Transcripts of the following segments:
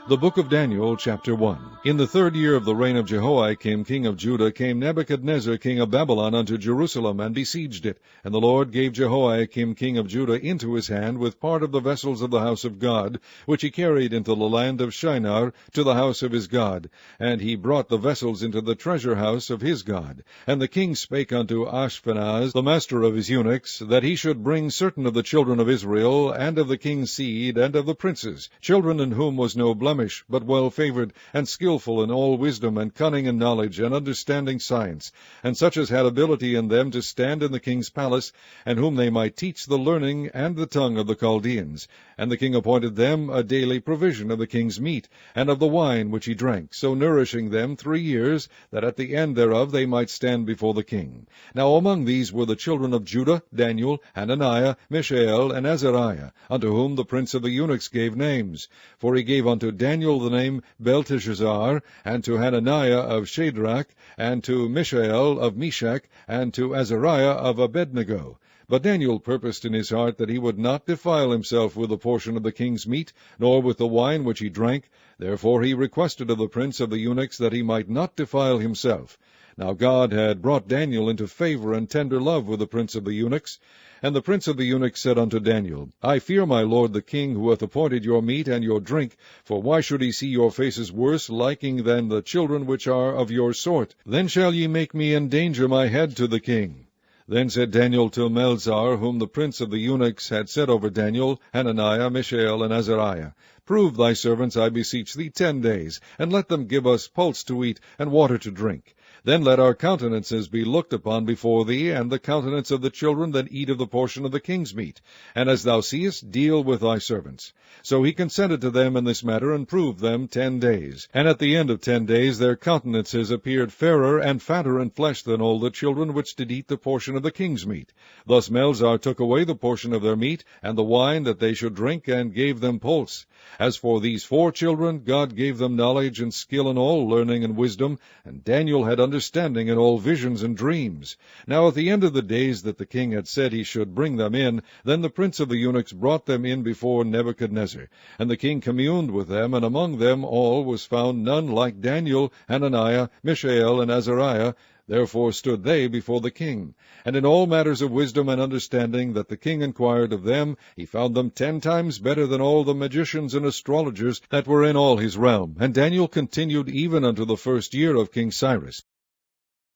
The Book of Daniel, chapter 1. In the 3rd year of the reign of Jehoiakim, king of Judah, came Nebuchadnezzar, king of Babylon, unto Jerusalem, and besieged it. And the Lord gave Jehoiakim, king of Judah, into his hand, with part of the vessels of the house of God, which he carried into the land of Shinar, to the house of his God. And he brought the vessels into the treasure house of his God. And the king spake unto Ashpenaz, the master of his eunuchs, that he should bring certain of the children of Israel, and of the king's seed, and of the princes, children in whom was no blemish, but well-favored, and skillful in all wisdom, and cunning in knowledge, and understanding science, and such as had ability in them to stand in the king's palace, and whom they might teach the learning and the tongue of the Chaldeans. And the king appointed them a daily provision of the king's meat, and of the wine which he drank, so nourishing them 3 years, that at the end thereof they might stand before the king. Now among these were the children of Judah, Daniel, Hananiah, Mishael, and Azariah, unto whom the prince of the eunuchs gave names. For he gave unto Daniel the name Belteshazzar, and to Hananiah of Shadrach, and to Mishael of Meshach, and to Azariah of Abednego. But Daniel purposed in his heart that he would not defile himself with the portion of the king's meat, nor with the wine which he drank. Therefore he requested of the prince of the eunuchs that he might not defile himself. Now God had brought Daniel into favor and tender love with the prince of the eunuchs. And the prince of the eunuchs said unto Daniel, I fear my lord the king, who hath appointed your meat and your drink, for why should he see your faces worse liking than the children which are of your sort? Then shall ye make me endanger my head to the king. Then said Daniel to Melzar, whom the prince of the eunuchs had set over Daniel, Hananiah, Mishael, and Azariah, Prove thy servants, I beseech thee, 10 days, and let them give us pulse to eat, and water to drink. Then let our countenances be looked upon before thee, and the countenance of the children that eat of the portion of the king's meat. And as thou seest, deal with thy servants. So he consented to them in this matter, and proved them 10 days. And at the end of 10 days their countenances appeared fairer and fatter in flesh than all the children which did eat the portion of the king's meat. Thus Melzar took away the portion of their meat, and the wine that they should drink, and gave them pulse. As for these 4 children, God gave them knowledge and skill in all learning and wisdom, and Daniel had understanding in all visions and dreams. Now at the end of the days that the king had said he should bring them in, then the prince of the eunuchs brought them in before Nebuchadnezzar. And the king communed with them, and among them all was found none like Daniel, Hananiah, Mishael, and Azariah. Therefore stood they before the king. And in all matters of wisdom and understanding that the king inquired of them, he found them 10 times better than all the magicians and astrologers that were in all his realm. And Daniel continued even unto the 1st year of King Cyrus.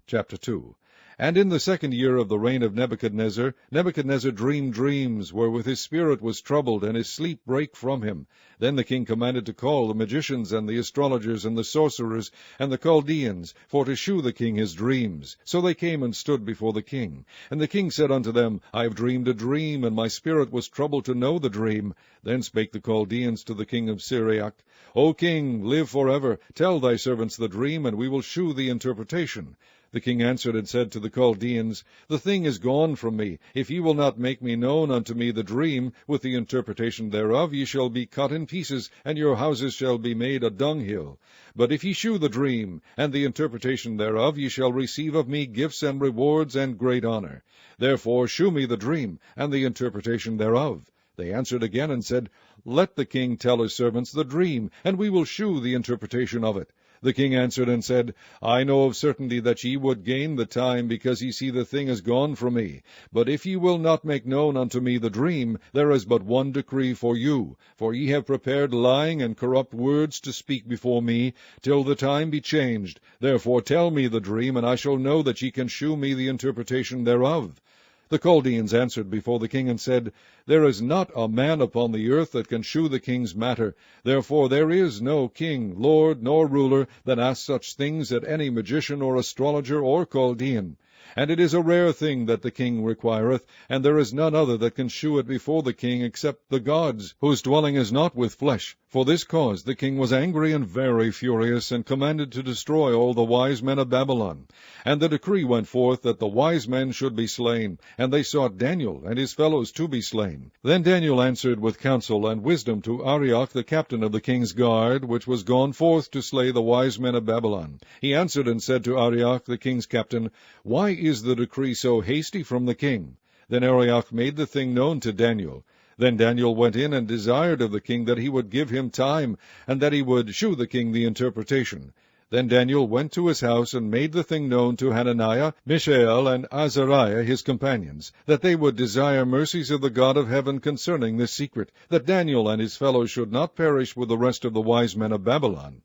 Chapter 2. And in the 2nd year of the reign of Nebuchadnezzar, Nebuchadnezzar dreamed dreams, wherewith his spirit was troubled, and his sleep brake from him. Then the king commanded to call the magicians, and the astrologers, and the sorcerers, and the Chaldeans, for to shew the king his dreams. So they came and stood before the king. And the king said unto them, I have dreamed a dream, and my spirit was troubled to know the dream. Then spake the Chaldeans to the king of Syriac, O king, live forever. Tell thy servants the dream, and we will shew thee interpretation. The king answered and said to the Chaldeans, The thing is gone from me. If ye will not make me known unto me the dream, with the interpretation thereof, ye shall be cut in pieces, and your houses shall be made a dunghill. But if ye shew the dream, and the interpretation thereof, ye shall receive of me gifts and rewards and great honor. Therefore shew me the dream, and the interpretation thereof. They answered again and said, Let the king tell his servants the dream, and we will shew the interpretation of it. The king answered and said, I know of certainty that ye would gain the time, because ye see the thing is gone from me. But if ye will not make known unto me the dream, there is but one decree for you. For ye have prepared lying and corrupt words to speak before me, till the time be changed. Therefore tell me the dream, and I shall know that ye can shew me the interpretation thereof. The Chaldeans answered before the king and said, There is not a man upon the earth that can shew the king's matter. Therefore there is no king, lord, nor ruler, that asks such things at any magician or astrologer or Chaldean. And it is a rare thing that the king requireth, and there is none other that can shew it before the king except the gods, whose dwelling is not with flesh. For this cause the king was angry and very furious, and commanded to destroy all the wise men of Babylon. And the decree went forth that the wise men should be slain, and they sought Daniel and his fellows to be slain. Then Daniel answered with counsel and wisdom to Arioch the captain of the king's guard, which was gone forth to slay the wise men of Babylon. He answered and said to Arioch the king's captain, Why is the decree so hasty from the king? Then Arioch made the thing known to Daniel. Then Daniel went in and desired of the king that he would give him time, and that he would shew the king the interpretation. Then Daniel went to his house, and made the thing known to Hananiah, Mishael, and Azariah his companions, that they would desire mercies of the God of heaven concerning this secret, that Daniel and his fellows should not perish with the rest of the wise men of Babylon.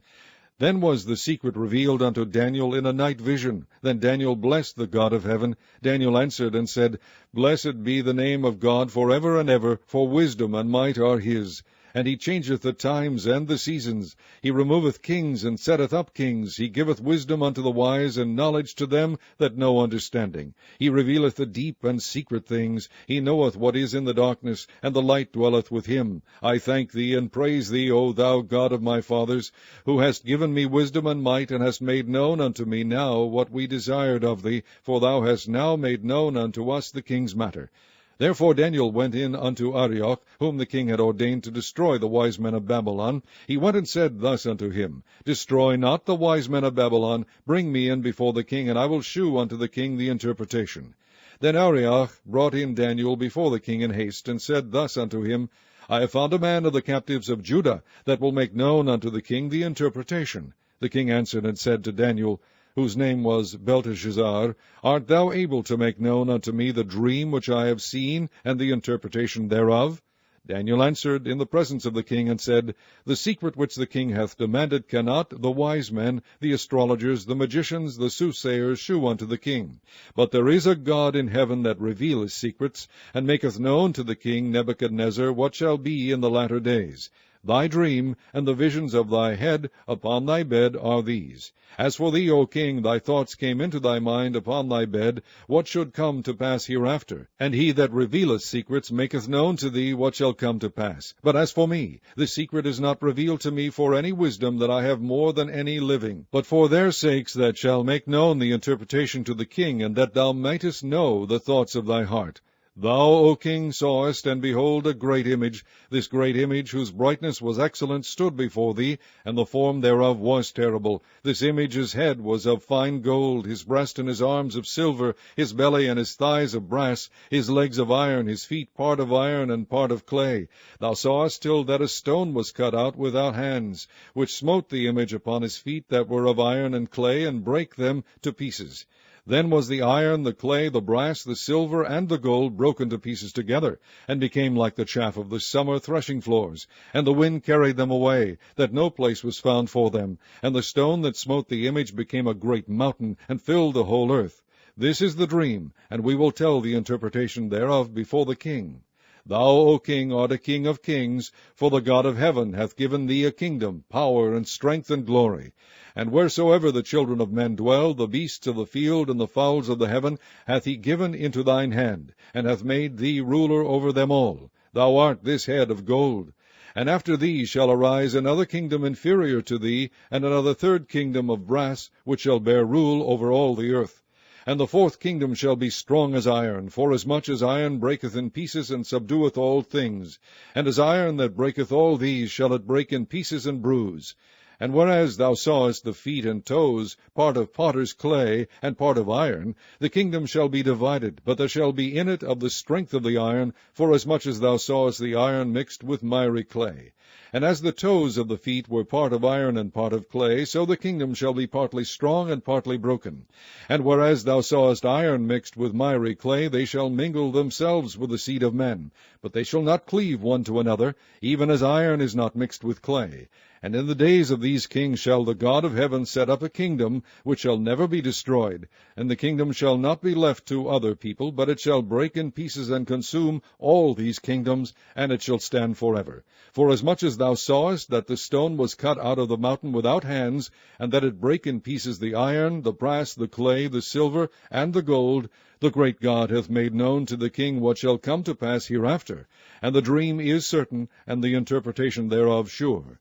Then was the secret revealed unto Daniel in a night vision. Then Daniel blessed the God of heaven. Daniel answered and said, Blessed be the name of God for ever and ever, for wisdom and might are his. And he changeth the times and the seasons. He removeth kings, and setteth up kings. He giveth wisdom unto the wise, and knowledge to them that know understanding. He revealeth the deep and secret things. He knoweth what is in the darkness, and the light dwelleth with him. I thank thee, and praise thee, O thou God of my fathers, who hast given me wisdom and might, and hast made known unto me now what we desired of thee, for thou hast now made known unto us the king's matter. Therefore Daniel went in unto Arioch, whom the king had ordained to destroy the wise men of Babylon. He went and said thus unto him, Destroy not the wise men of Babylon. Bring me in before the king, and I will shew unto the king the interpretation. Then Arioch brought in Daniel before the king in haste, and said thus unto him, I have found a man of the captives of Judah, that will make known unto the king the interpretation. The king answered and said to Daniel, whose name was Belteshazzar, Art thou able to make known unto me the dream which I have seen, and the interpretation thereof? Daniel answered in the presence of the king, and said, The secret which the king hath demanded cannot the wise men, the astrologers, the magicians, the soothsayers shew unto the king. But there is a God in heaven that revealeth secrets, and maketh known to the king Nebuchadnezzar what shall be in the latter days. Thy dream and the visions of thy head upon thy bed are these. As for thee, O king, thy thoughts came into thy mind upon thy bed, what should come to pass hereafter. And he that revealeth secrets maketh known to thee what shall come to pass. But as for me, the secret is not revealed to me for any wisdom that I have more than any living, but for their sakes that shall make known the interpretation to the king, and that thou mightest know the thoughts of thy heart. Thou, O king, sawest, and behold, a great image. This great image, whose brightness was excellent, stood before thee, and the form thereof was terrible. This image's head was of fine gold, his breast and his arms of silver, his belly and his thighs of brass, his legs of iron, his feet part of iron and part of clay. Thou sawest till that a stone was cut out without hands, which smote the image upon his feet that were of iron and clay, and brake them to pieces. Then was the iron, the clay, the brass, the silver, and the gold broken to pieces together, and became like the chaff of the summer threshing floors. And the wind carried them away, that no place was found for them. And the stone that smote the image became a great mountain, and filled the whole earth. This is the dream, and we will tell the interpretation thereof before the king. Thou, O king, art a king of kings, for the God of heaven hath given thee a kingdom, power, and strength, and glory. And wheresoever the children of men dwell, the beasts of the field and the fowls of the heaven hath he given into thine hand, and hath made thee ruler over them all. Thou art this head of gold. And after thee shall arise another kingdom inferior to thee, and another third kingdom of brass, which shall bear rule over all the earth. And the fourth kingdom shall be strong as iron, forasmuch as iron breaketh in pieces, and subdueth all things. And as iron that breaketh all these shall it break in pieces and bruise. And whereas thou sawest the feet and toes, part of potter's clay, and part of iron, the kingdom shall be divided, but there shall be in it of the strength of the iron, forasmuch as thou sawest the iron mixed with miry clay. And as the toes of the feet were part of iron and part of clay, so the kingdom shall be partly strong and partly broken. And whereas thou sawest iron mixed with miry clay, they shall mingle themselves with the seed of men. But they shall not cleave one to another, even as iron is not mixed with clay. And in the days of these kings shall the God of heaven set up a kingdom, which shall never be destroyed. And the kingdom shall not be left to other people, but it shall break in pieces and consume all these kingdoms, and it shall stand forever. Forasmuch as thou sawest that the stone was cut out of the mountain without hands, and that it brake in pieces the iron, the brass, the clay, the silver, and the gold, the great God hath made known to the king what shall come to pass hereafter. And the dream is certain, and the interpretation thereof sure.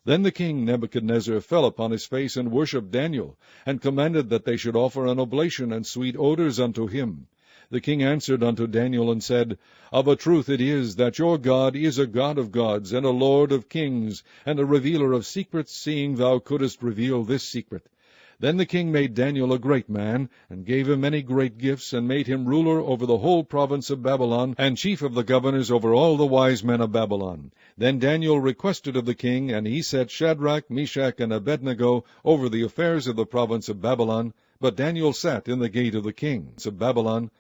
Then the king Nebuchadnezzar fell upon his face, and worshipped Daniel, and commanded that they should offer an oblation and sweet odors unto him. The king answered unto Daniel, and said, Of a truth it is, that your God is a God of gods, and a Lord of kings, and a revealer of secrets, seeing thou couldest reveal this secret. Then the king made Daniel a great man, and gave him many great gifts, and made him ruler over the whole province of Babylon, and chief of the governors over all the wise men of Babylon. Then Daniel requested of the king, and he set Shadrach, Meshach, and Abednego over the affairs of the province of Babylon. But Daniel sat in the gate of the king of Babylon.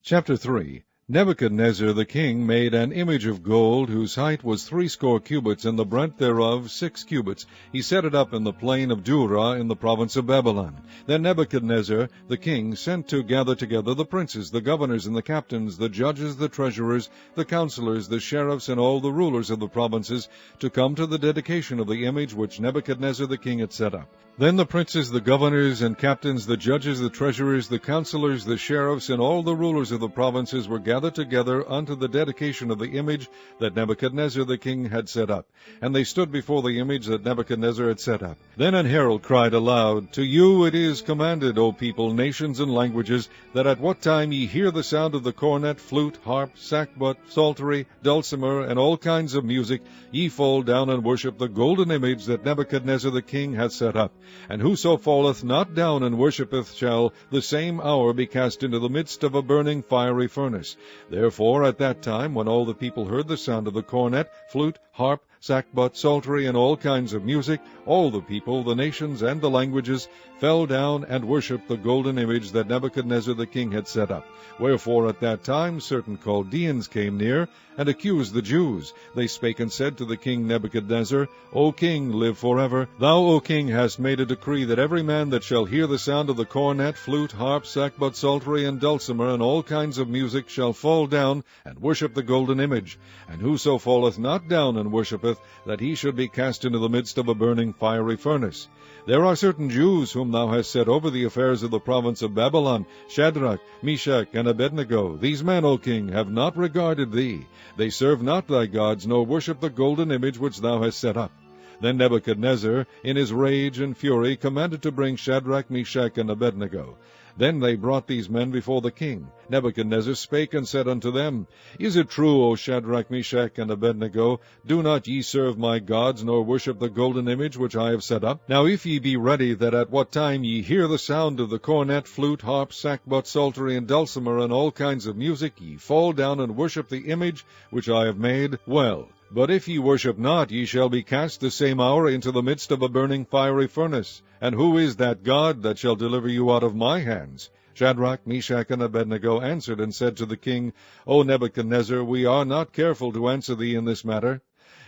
Chapter 3. Nebuchadnezzar the king made an image of gold, whose height was 60 cubits, and the breadth thereof 6 cubits. He set it up in the plain of Dura in the province of Babylon. Then Nebuchadnezzar the king sent to gather together the princes, the governors, and the captains, the judges, the treasurers, the counselors, the sheriffs, and all the rulers of the provinces, to come to the dedication of the image which Nebuchadnezzar the king had set up. Then the princes, the governors, and captains, the judges, the treasurers, the counselors, the sheriffs, and all the rulers of the provinces were gathered together unto the dedication of the image that Nebuchadnezzar the king had set up. And they stood before the image that Nebuchadnezzar had set up. Then an herald cried aloud, To you it is commanded, O people, nations, and languages, that at what time ye hear the sound of the cornet, flute, harp, sackbut, psaltery, dulcimer, and all kinds of music, ye fall down and worship the golden image that Nebuchadnezzar the king hath set up. And whoso falleth not down and worshippeth shall the same hour be cast into the midst of a burning fiery furnace. Therefore at that time, when all the people heard the sound of the cornet, flute, harp, sackbut, psaltery, and all kinds of music, all the people, the nations, and the languages fell down and worshipped the golden image that Nebuchadnezzar the king had set up. Wherefore at that time certain Chaldeans came near, and accused the Jews. They spake and said to the king Nebuchadnezzar, O king, live forever. Thou, O king, hast made a decree that every man that shall hear the sound of the cornet, flute, harp, sackbut, psaltery, and dulcimer, and all kinds of music, shall fall down and worship the golden image. And whoso falleth not down and worshippeth, that he should be cast into the midst of a burning fiery furnace. There are certain Jews whom thou hast set over the affairs of the province of Babylon, Shadrach, Meshach, and Abednego. These men, O king, have not regarded thee. They serve not thy gods, nor worship the golden image which thou hast set up. Then Nebuchadnezzar, in his rage and fury, commanded to bring Shadrach, Meshach, and Abednego. Then they brought these men before the king. Nebuchadnezzar spake and said unto them, Is it true, O Shadrach, Meshach, and Abednego? Do not ye serve my gods, nor worship the golden image which I have set up? Now if ye be ready, that at what time ye hear the sound of the cornet, flute, harp, sackbut, psaltery, and dulcimer, and all kinds of music, ye fall down and worship the image which I have made, well. But if ye worship not, ye shall be cast the same hour into the midst of a burning fiery furnace. And who is that God that shall deliver you out of my hands? Shadrach, Meshach, and Abednego answered and said to the king, O Nebuchadnezzar, we are not careful to answer thee in this matter.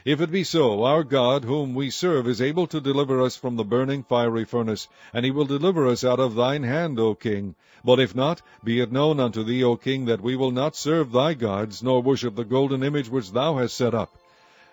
If it be so, our God, whom we serve, is able to deliver us from the burning fiery furnace, and he will deliver us out of thine hand, O king. But if not, be it known unto thee, O king, that we will not serve thy gods, nor worship the golden image which thou hast set up.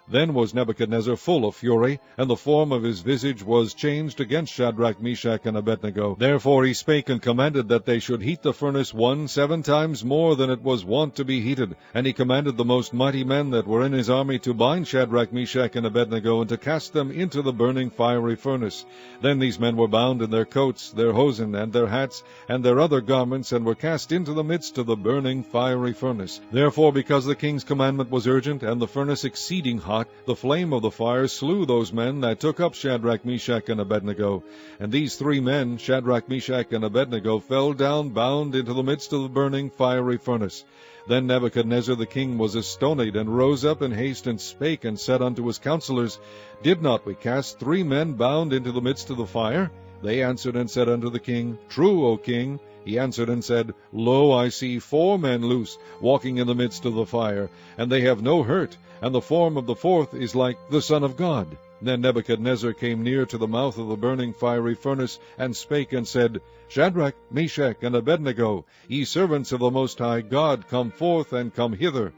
Then was Nebuchadnezzar full of fury, and the form of his visage was changed against Shadrach, Meshach, and Abednego. Therefore he spake and commanded that they should heat the furnace 7 times more than it was wont to be heated. And he commanded the most mighty men that were in his army to bind Shadrach, Meshach, and Abednego, and to cast them into the burning fiery furnace. Then these men were bound in their coats, their hosen, and their hats, and their other garments, and were cast into the midst of the burning fiery furnace. Therefore, because the king's commandment was urgent, and the furnace exceeding hot, the flame of the fire slew those men that took up Shadrach, Meshach, and Abednego. And these 3 men, Shadrach, Meshach, and Abednego, fell down bound into the midst of the burning fiery furnace. Then Nebuchadnezzar the king was astonied, and rose up in haste, and spake, and said unto his counselors, Did not we cast 3 men bound into the midst of the fire? They answered and said unto the king, True, O king. He answered and said, Lo, I see 4 men loose, walking in the midst of the fire, and they have no hurt, and the form of the 4th is like the Son of God. Then Nebuchadnezzar came near to the mouth of the burning fiery furnace, and spake and said, Shadrach, Meshach, and Abednego, ye servants of the Most High God, come forth and come hither.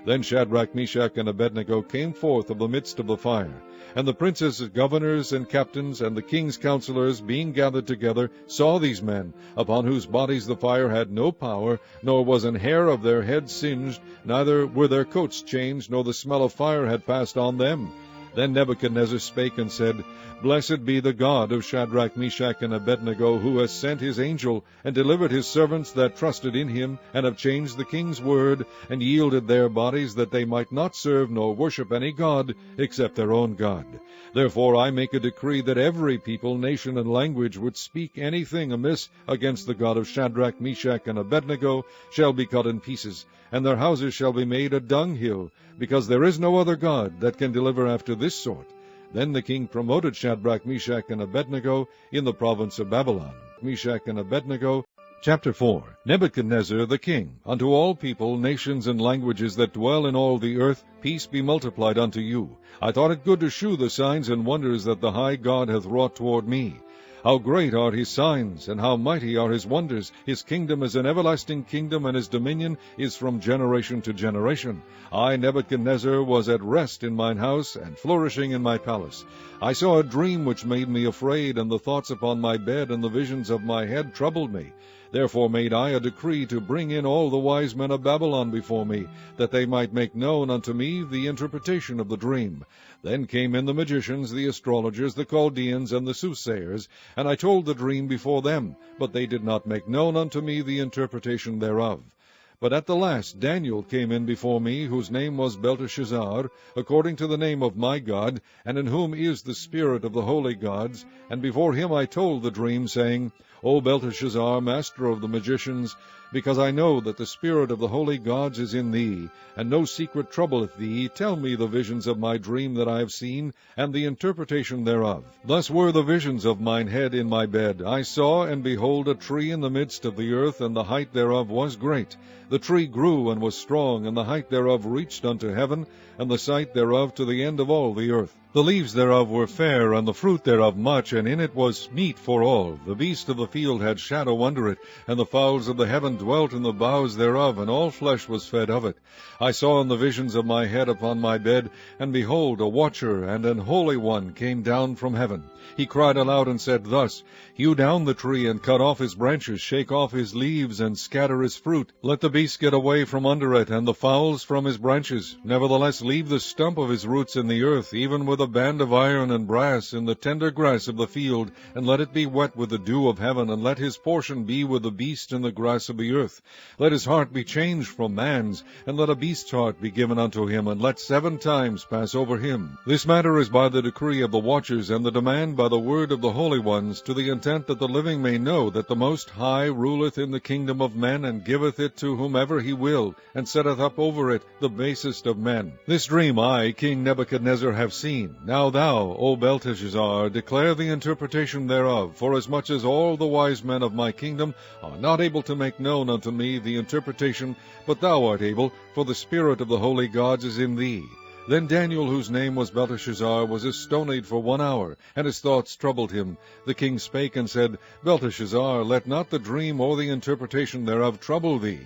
Then Shadrach, Meshach, and Abednego came forth of the midst of the fire. And the princes, governors, and captains, and the king's counselors, being gathered together, saw these men, upon whose bodies the fire had no power, nor was an hair of their heads singed, neither were their coats changed, nor the smell of fire had passed on them. Then Nebuchadnezzar spake and said, Blessed be the God of Shadrach, Meshach, and Abednego, who has sent his angel, and delivered his servants that trusted in him, and have changed the king's word, and yielded their bodies, that they might not serve nor worship any god, except their own God. Therefore I make a decree that every people, nation, and language which speak anything amiss against the God of Shadrach, Meshach, and Abednego shall be cut in pieces, and their houses shall be made a dunghill, because there is no other God that can deliver after this sort. Then the king promoted Shadrach, Meshach, and Abednego in the province of Babylon. Meshach and Abednego. Chapter 4. Nebuchadnezzar the king, unto all people, nations, and languages that dwell in all the earth, peace be multiplied unto you. I thought it good to shew the signs and wonders that the high God hath wrought toward me. How great are his signs, and how mighty are his wonders! His kingdom is an everlasting kingdom, and his dominion is from generation to generation. I, Nebuchadnezzar, was at rest in mine house, and flourishing in my palace. I saw a dream which made me afraid, and the thoughts upon my bed and the visions of my head troubled me. Therefore made I a decree to bring in all the wise men of Babylon before me, that they might make known unto me the interpretation of the dream. Then came in the magicians, the astrologers, the Chaldeans, and the soothsayers, and I told the dream before them, but they did not make known unto me the interpretation thereof. But at the last Daniel came in before me, whose name was Belteshazzar, according to the name of my God, and in whom is the spirit of the holy gods. And before him I told the dream, saying, O Belteshazzar, master of the magicians, because I know that the spirit of the holy gods is in thee, and no secret troubleth thee, tell me the visions of my dream that I have seen, and the interpretation thereof. Thus were the visions of mine head in my bed. I saw, and behold, a tree in the midst of the earth, and the height thereof was great. The tree grew and was strong, and the height thereof reached unto heaven, and the sight thereof to the end of all the earth. The leaves thereof were fair, and the fruit thereof much, and in it was meat for all. The beast of the field had shadow under it, and the fowls of the heaven dwelt in the boughs thereof, and all flesh was fed of it. I saw in the visions of my head upon my bed, and behold, a watcher and an holy one came down from heaven. He cried aloud and said thus, Hew down the tree, and cut off his branches, shake off his leaves, and scatter his fruit. Let the beast get away from under it, and the fowls from his branches. Nevertheless leave the stump of his roots in the earth, even with a band of iron and brass, in the tender grass of the field, and let it be wet with the dew of heaven, and let his portion be with the beast in the grass of the earth. Let his heart be changed from man's, and let a beast's heart be given unto him, and let 7 times pass over him. This matter is by the decree of the watchers, and the demand by the word of the holy ones, to the intent that the living may know that the Most High ruleth in the kingdom of men, and giveth it to whomever he will, and setteth up over it the basest of men. This dream I, King Nebuchadnezzar, have seen. Now thou, O Belteshazzar, declare the interpretation thereof, forasmuch as all the wise men of my kingdom are not able to make known unto me the interpretation, but thou art able, for the spirit of the holy gods is in thee. Then Daniel, whose name was Belteshazzar, was astonied for 1 hour, and his thoughts troubled him. The king spake and said, Belteshazzar, let not the dream or the interpretation thereof trouble thee.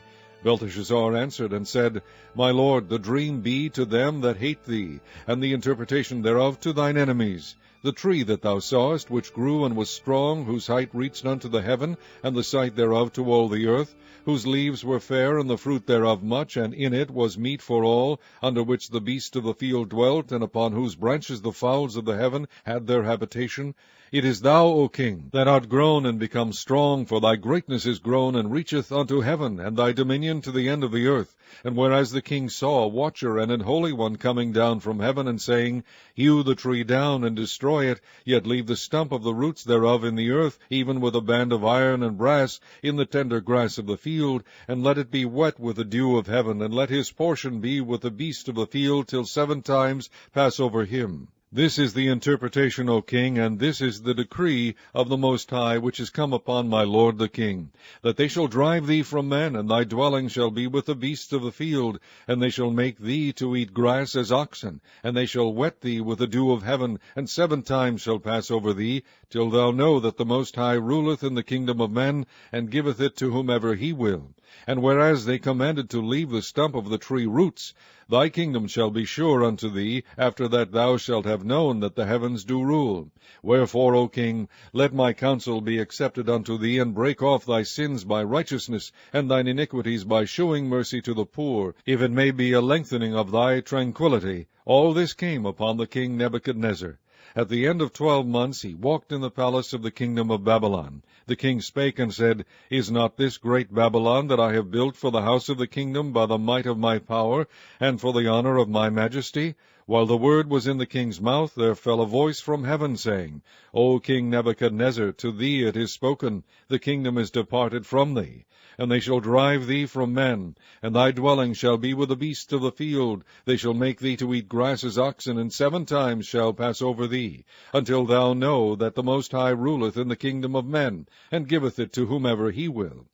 Belteshazzar answered and said, My lord, the dream be to them that hate thee, and the interpretation thereof to thine enemies. The tree that thou sawest, which grew and was strong, whose height reached unto the heaven, and the sight thereof to all the earth, whose leaves were fair, and the fruit thereof much, and in it was meat for all, under which the beast of the field dwelt, and upon whose branches the fowls of the heaven had their habitation. It is thou, O king, that art grown and become strong, for thy greatness is grown and reacheth unto heaven, and thy dominion to the end of the earth. And whereas the king saw a watcher and an holy one coming down from heaven, and saying, Hew the tree down and destroy it, yet leave the stump of the roots thereof in the earth, even with a band of iron and brass, in the tender grass of the field, and let it be wet with the dew of heaven, and let his portion be with the beast of the field, till 7 times pass over him. This is the interpretation, O king, and this is the decree of the Most High, which is come upon my lord the king, that they shall drive thee from men, and thy dwelling shall be with the beasts of the field, and they shall make thee to eat grass as oxen, and they shall wet thee with the dew of heaven, and 7 times shall pass over thee, till thou know that the Most High ruleth in the kingdom of men, and giveth it to whomever he will. And whereas they commanded to leave the stump of the tree roots, thy kingdom shall be sure unto thee, after that thou shalt have have known that the heavens do rule. Wherefore, O king, let my counsel be accepted unto thee, and break off thy sins by righteousness, and thine iniquities by shewing mercy to the poor, if it may be a lengthening of thy tranquillity. All this came upon the king Nebuchadnezzar. At the end of 12 months he walked in the palace of the kingdom of Babylon. The king spake and said, Is not this great Babylon that I have built for the house of the kingdom by the might of my power, and for the honor of my majesty? While the word was in the king's mouth, there fell a voice from heaven, saying, O king Nebuchadnezzar, to thee it is spoken, the kingdom is departed from thee. And they shall drive thee from men, and thy dwelling shall be with the beasts of the field. They shall make thee to eat grass as oxen, and 7 times shall pass over thee, until thou know that the Most High ruleth in the kingdom of men, and giveth it to whomever he will.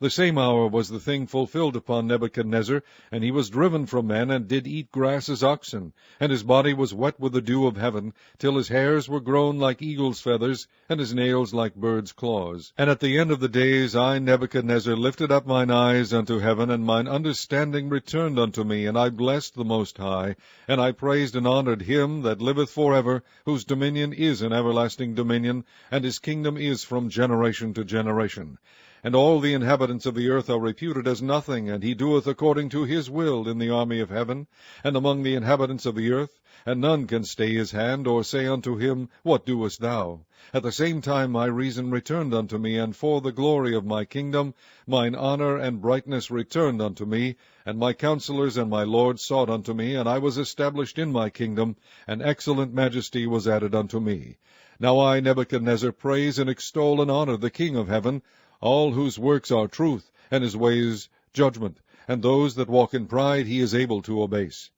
The same hour was the thing fulfilled upon Nebuchadnezzar, and he was driven from men, and did eat grass as oxen, and his body was wet with the dew of heaven, till his hairs were grown like eagle's feathers, and his nails like birds' claws. And at the end of the days I, Nebuchadnezzar, lifted up mine eyes unto heaven, and mine understanding returned unto me, and I blessed the Most High, and I praised and honored him that liveth for ever, whose dominion is an everlasting dominion, and his kingdom is from generation to generation. And all the inhabitants of the earth are reputed as nothing, and he doeth according to his will in the army of heaven, and among the inhabitants of the earth, and none can stay his hand, or say unto him, What doest thou? At the same time my reason returned unto me, and for the glory of my kingdom, mine honor and brightness returned unto me, and my counselors and my lords sought unto me, and I was established in my kingdom, and excellent majesty was added unto me. Now I, Nebuchadnezzar, praise and extol and honor the King of heaven, all whose works are truth, and his ways judgment, and those that walk in pride he is able to abase.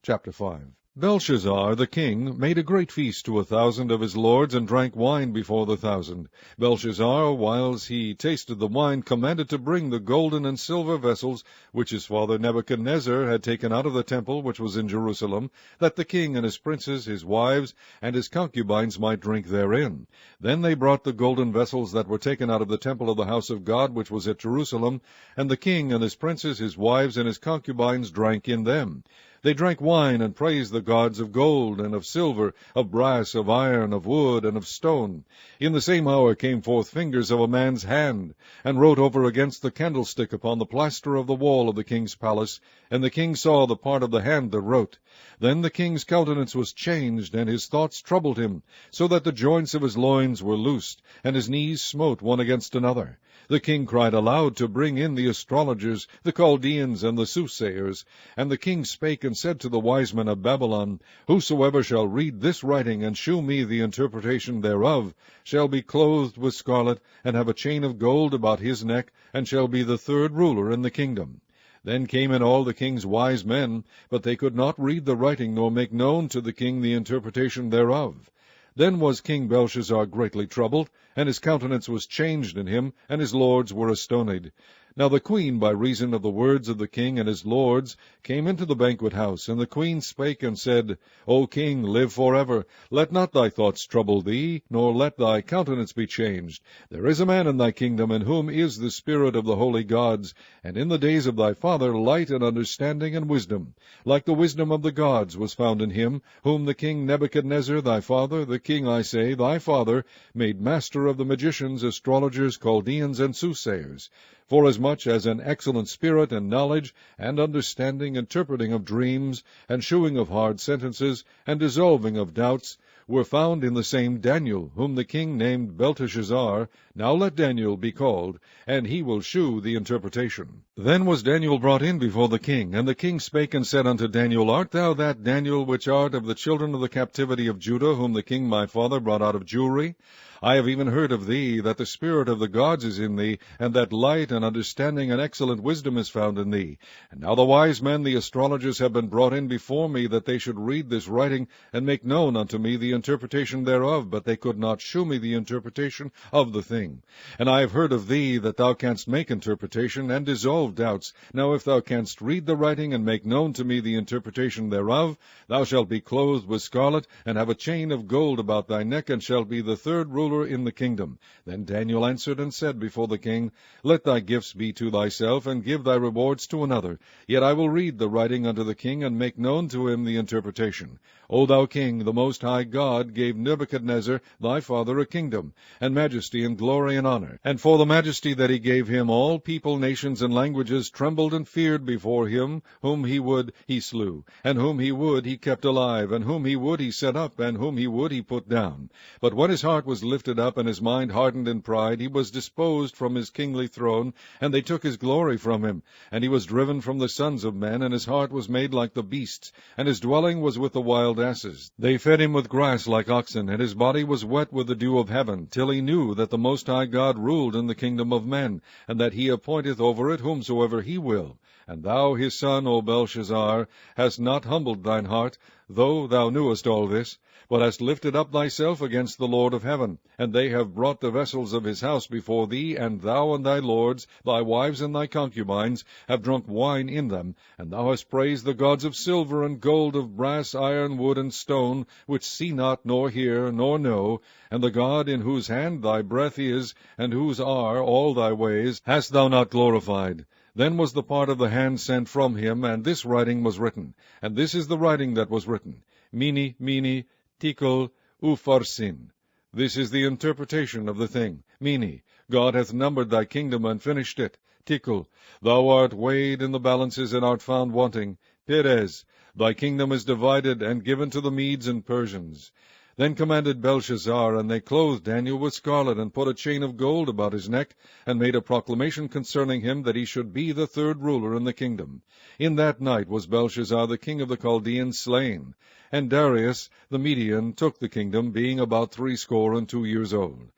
Chapter 5. Belshazzar the king made a great feast to 1,000 of his lords, and drank wine before the 1,000. Belshazzar, whiles he tasted the wine, commanded to bring the golden and silver vessels, which his father Nebuchadnezzar had taken out of the temple which was in Jerusalem, that the king and his princes, his wives, and his concubines might drink therein. Then they brought the golden vessels that were taken out of the temple of the house of God which was at Jerusalem, and the king and his princes, his wives, and his concubines drank in them. They drank wine, and praised the gods of gold, and of silver, of brass, of iron, of wood, and of stone. In the same hour came forth fingers of a man's hand, and wrote over against the candlestick upon the plaster of the wall of the king's palace, and the king saw the part of the hand that wrote. Then the king's countenance was changed, and his thoughts troubled him, so that the joints of his loins were loosed, and his knees smote one against another. The king cried aloud to bring in the astrologers, the Chaldeans, and the soothsayers. And the king spake and said to the wise men of Babylon, Whosoever shall read this writing, and shew me the interpretation thereof, shall be clothed with scarlet, and have a chain of gold about his neck, and shall be the 3rd ruler in the kingdom. Then came in all the king's wise men, but they could not read the writing, nor make known to the king the interpretation thereof. Then was King Belshazzar greatly troubled, and his countenance was changed in him, and his lords were astonied. Now the queen, by reason of the words of the king and his lords, came into the banquet house, and the queen spake and said, O king, live forever. Let not thy thoughts trouble thee, nor let thy countenance be changed. There is a man in thy kingdom, in whom is the spirit of the holy gods, and in the days of thy father light and understanding and wisdom. Like the wisdom of the gods was found in him, whom the king Nebuchadnezzar thy father, the king, I say, thy father, made master of the magicians, astrologers, Chaldeans, and soothsayers. Forasmuch as an excellent spirit and knowledge, and understanding, interpreting of dreams, and shewing of hard sentences, and dissolving of doubts, were found in the same Daniel, whom the king named Belteshazzar. Now let Daniel be called, and he will shew the interpretation. Then was Daniel brought in before the king, and the king spake and said unto Daniel, Art thou that Daniel which art of the children of the captivity of Judah, whom the king my father brought out of Jewry? I have even heard of thee, that the spirit of the gods is in thee, and that light and understanding and excellent wisdom is found in thee. And now the wise men, the astrologers, have been brought in before me, that they should read this writing, and make known unto me the interpretation thereof, but they could not shew me the interpretation of the thing. And I have heard of thee, that thou canst make interpretation, and dissolve doubts. Now if thou canst read the writing, and make known to me the interpretation thereof, thou shalt be clothed with scarlet, and have a chain of gold about thy neck, and shalt be the 3rd ruler ruler in the kingdom. Then Daniel answered and said before the king, Let thy gifts be to thyself, and give thy rewards to another. Yet I will read the writing unto the king, and make known to him the interpretation. O thou king, the Most High God gave Nebuchadnezzar thy father a kingdom, and majesty, and glory, and honor. And for the majesty that he gave him, all people, nations, and languages trembled and feared before him. Whom he would he slew, and whom he would he kept alive, and whom he would he set up, and whom he would he put down. But when his heart was lifted up, and his mind hardened in pride, he was disposed from his kingly throne, and they took his glory from him. And he was driven from the sons of men, and his heart was made like the beasts, and his dwelling was with the wild asses. They fed him with grass like oxen, and his body was wet with the dew of heaven, till he knew that the Most High God ruled in the kingdom of men, and that he appointeth over it whomsoever he will. And thou, his son, O Belshazzar, hast not humbled thine heart, though thou knewest all this, but hast lifted up thyself against the Lord of heaven. And they have brought the vessels of his house before thee, and thou and thy lords, thy wives and thy concubines, have drunk wine in them. And thou hast praised the gods of silver and gold, of brass, iron, wood, and stone, which see not, nor hear, nor know. And the God in whose hand thy breath is, and whose are all thy ways, hast thou not glorified. Then was the part of the hand sent from him, and this writing was written. And this is the writing that was written. Mene, Tekel, Upharsin. This is the interpretation of the thing. Mene, God hath numbered thy kingdom and finished it. Tekel, thou art weighed in the balances and art found wanting. Peres, thy kingdom is divided and given to the Medes and Persians. Then commanded Belshazzar, and they clothed Daniel with scarlet, and put a chain of gold about his neck, and made a proclamation concerning him, that he should be the third ruler in the kingdom. In that night was Belshazzar the king of the Chaldeans slain. And Darius the Median took the kingdom, being about 62 years old.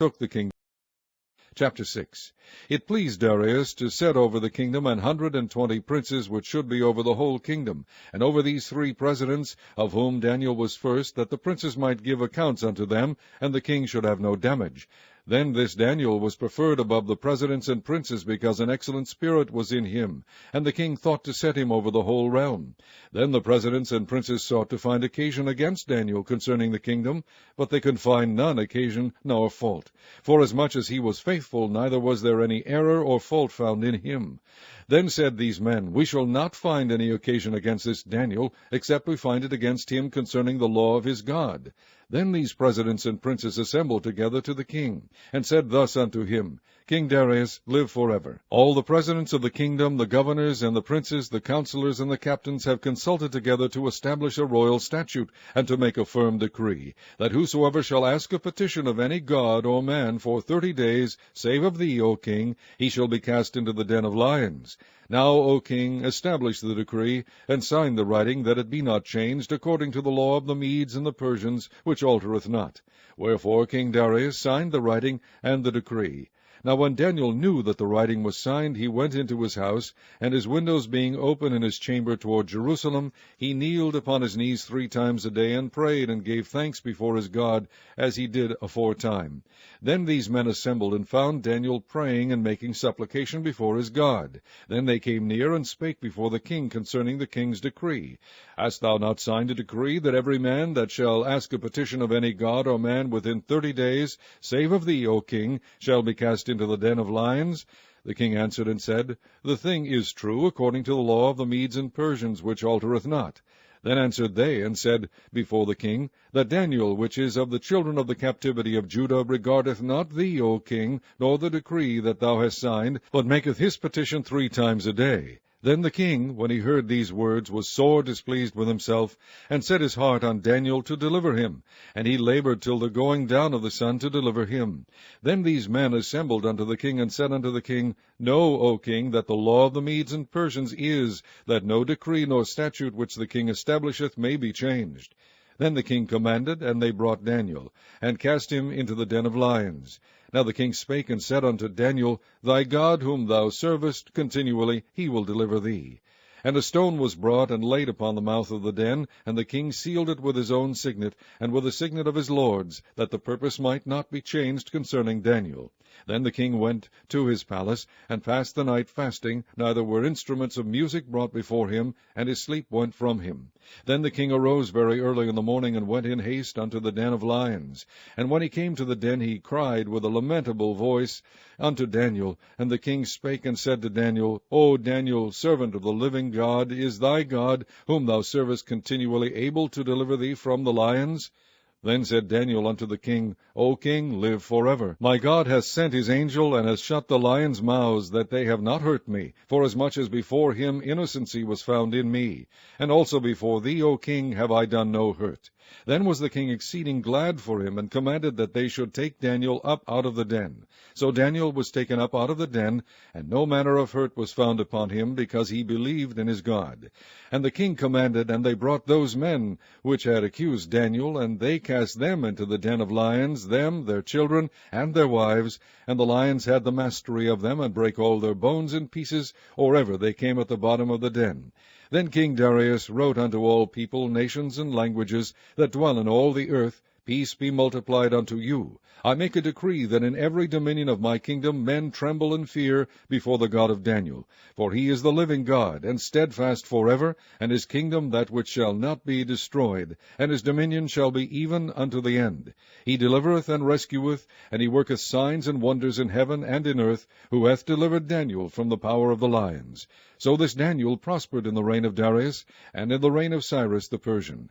Chapter 6. It pleased Darius to set over the kingdom 120 princes, which should be over the whole kingdom, and over these 3 presidents, of whom Daniel was first, that the princes might give accounts unto them, and the king should have no damage. Then this Daniel was preferred above the presidents and princes, because an excellent spirit was in him, and the king thought to set him over the whole realm. Then the presidents and princes sought to find occasion against Daniel concerning the kingdom, but they could find none occasion nor fault. Forasmuch as he was faithful, neither was there any error or fault found in him. Then said these men, We shall not find any occasion against this Daniel, except we find it against him concerning the law of his God. Then these presidents and princes assembled together to the king, and said thus unto him, King Darius, live forever. All the presidents of the kingdom, the governors, and the princes, the counselors, and the captains have consulted together to establish a royal statute, and to make a firm decree, that whosoever shall ask a petition of any god or man for 30 days, save of thee, O king, he shall be cast into the den of lions. Now, O king, establish the decree, and sign the writing, that it be not changed, according to the law of the Medes and the Persians, which altereth not. Wherefore King Darius signed the writing and the decree. Now when Daniel knew that the writing was signed, he went into his house, and his windows being open in his chamber toward Jerusalem, he kneeled upon his knees 3 times a day, and prayed, and gave thanks before his God, as he did aforetime. Then these men assembled, and found Daniel praying and making supplication before his God. Then they came near, and spake before the king concerning the king's decree. Hast thou not signed a decree, that every man that shall ask a petition of any god or man within 30 days, save of thee, O king, shall be cast into the den of lions? The king answered and said, The thing is true, according to the law of the Medes and Persians, which altereth not. Then answered they, and said before the king, that Daniel, which is of the children of the captivity of Judah, regardeth not thee, O king, nor the decree that thou hast signed, but maketh his petition 3 times a day. Then the king, when he heard these words, was sore displeased with himself, and set his heart on Daniel to deliver him. And he labored till the going down of the sun to deliver him. Then these men assembled unto the king, and said unto the king, Know, O king, that the law of the Medes and Persians is, that no decree nor statute which the king establisheth may be changed. Then the king commanded, and they brought Daniel, and cast him into the den of lions. Now the king spake and said unto Daniel, Thy God whom thou servest continually, he will deliver thee. And a stone was brought and laid upon the mouth of the den, and the king sealed it with his own signet, and with the signet of his lords, that the purpose might not be changed concerning Daniel. Then the king went to his palace, and passed the night fasting, neither were instruments of music brought before him, and his sleep went from him. Then the king arose very early in the morning, and went in haste unto the den of lions. And when he came to the den, he cried with a lamentable voice unto Daniel. And the king spake and said to Daniel, O Daniel, servant of the living God, is thy God, whom thou servest continually, able to deliver thee from the lions? Then said Daniel unto the king, O king, live forever. My God hath sent his angel, and hath shut the lions' mouths, that they have not hurt me, forasmuch as before him innocency was found in me. And also before thee, O king, have I done no hurt. Then was the king exceeding glad for him, and commanded that they should take Daniel up out of the den. So Daniel was taken up out of the den, and no manner of hurt was found upon him, because he believed in his God. And the king commanded, and they brought those men which had accused Daniel, and they cast them into the den of lions, them, their children, and their wives, and the lions had the mastery of them, and brake all their bones in pieces, or ever they came at the bottom of the den. Then King Darius wrote unto all people, nations, and languages, that dwell in all the earth, Peace be multiplied unto you. I make a decree that in every dominion of my kingdom men tremble and fear before the God of Daniel. For he is the living God, and steadfast forever, and his kingdom that which shall not be destroyed, and his dominion shall be even unto the end. He delivereth and rescueth, and he worketh signs and wonders in heaven and in earth, who hath delivered Daniel from the power of the lions. So this Daniel prospered in the reign of Darius, and in the reign of Cyrus the Persian.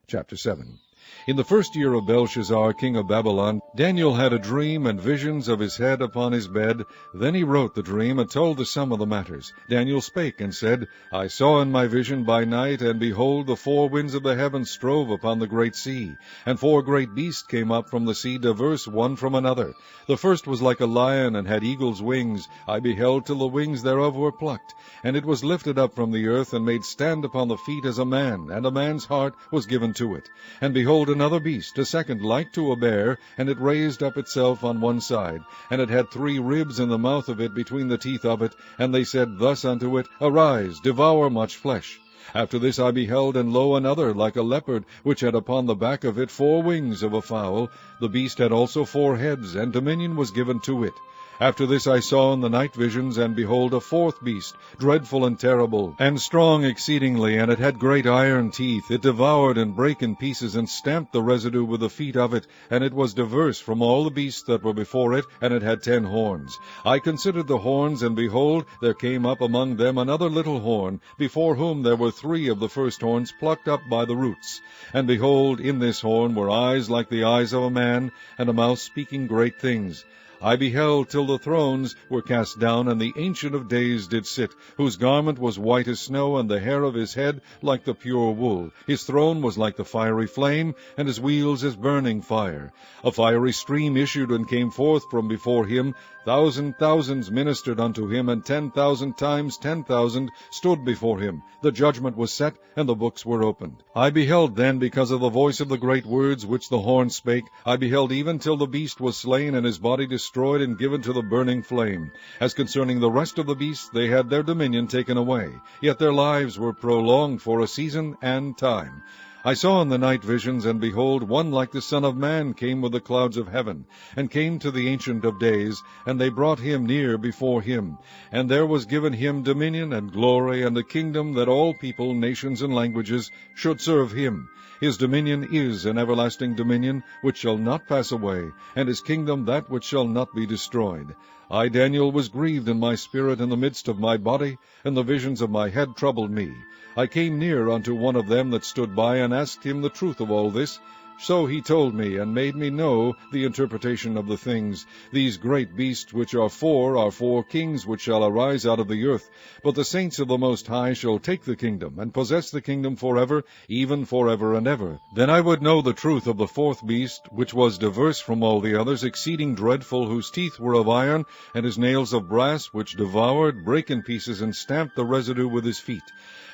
Chapter 7. In the first year of Belshazzar, king of Babylon, Daniel had a dream and visions of his head upon his bed. Then he wrote the dream, and told the sum of the matters. Daniel spake, and said, I saw in my vision by night, and behold, the four winds of the heavens strove upon the great sea. And four great beasts came up from the sea, diverse one from another. The first was like a lion, and had eagle's wings. I beheld till the wings thereof were plucked. And it was lifted up from the earth, and made stand upon the feet as a man, and a man's heart was given to it. And behold, another beast, a second, like to a bear, and it raised up itself on one side, and it had 3 ribs in the mouth of it between the teeth of it, and they said thus unto it, Arise, devour much flesh. After this I beheld, and lo, another, like a leopard, which had upon the back of it 4 wings of a fowl. The beast had also 4 heads, and dominion was given to it. After this I saw in the night visions, and behold, a 4th beast, dreadful and terrible, and strong exceedingly, and it had great iron teeth. It devoured and brake in pieces, and stamped the residue with the feet of it, and it was diverse from all the beasts that were before it, and it had 10 horns. I considered the horns, and behold, there came up among them another little horn, before whom there were 3 of the first horns plucked up by the roots. And behold, in this horn were eyes like the eyes of a man, and a mouth speaking great things. I beheld till the thrones were cast down, and the Ancient of Days did sit, whose garment was white as snow, and the hair of his head like the pure wool. His throne was like the fiery flame, and his wheels as burning fire. A fiery stream issued and came forth from before him. Thousands ministered unto him, and 10,000 times 10,000 stood before him. The judgment was set, and the books were opened. I beheld then, because of the voice of the great words which the horn spake, I beheld even till the beast was slain, and his body destroyed and given to the burning flame. As concerning the rest of the beasts, they had their dominion taken away, yet their lives were prolonged for a season and time. I saw in the night visions, and behold, one like the Son of Man came with the clouds of heaven, and came to the Ancient of Days, and they brought him near before him. And there was given him dominion and glory, and a kingdom, that all people, nations, and languages should serve him. His dominion is an everlasting dominion, which shall not pass away, and his kingdom that which shall not be destroyed. I, Daniel, was grieved in my spirit in the midst of my body, and the visions of my head troubled me. I came near unto one of them that stood by, and asked him the truth of all this. So he told me, and made me know the interpretation of the things. These great beasts which are 4 kings which shall arise out of the earth. But the saints of the Most High shall take the kingdom, and possess the kingdom forever, even forever and ever. Then I would know the truth of the 4th beast, which was diverse from all the others, exceeding dreadful, whose teeth were of iron, and his nails of brass, which devoured, brake in pieces, and stamped the residue with his feet.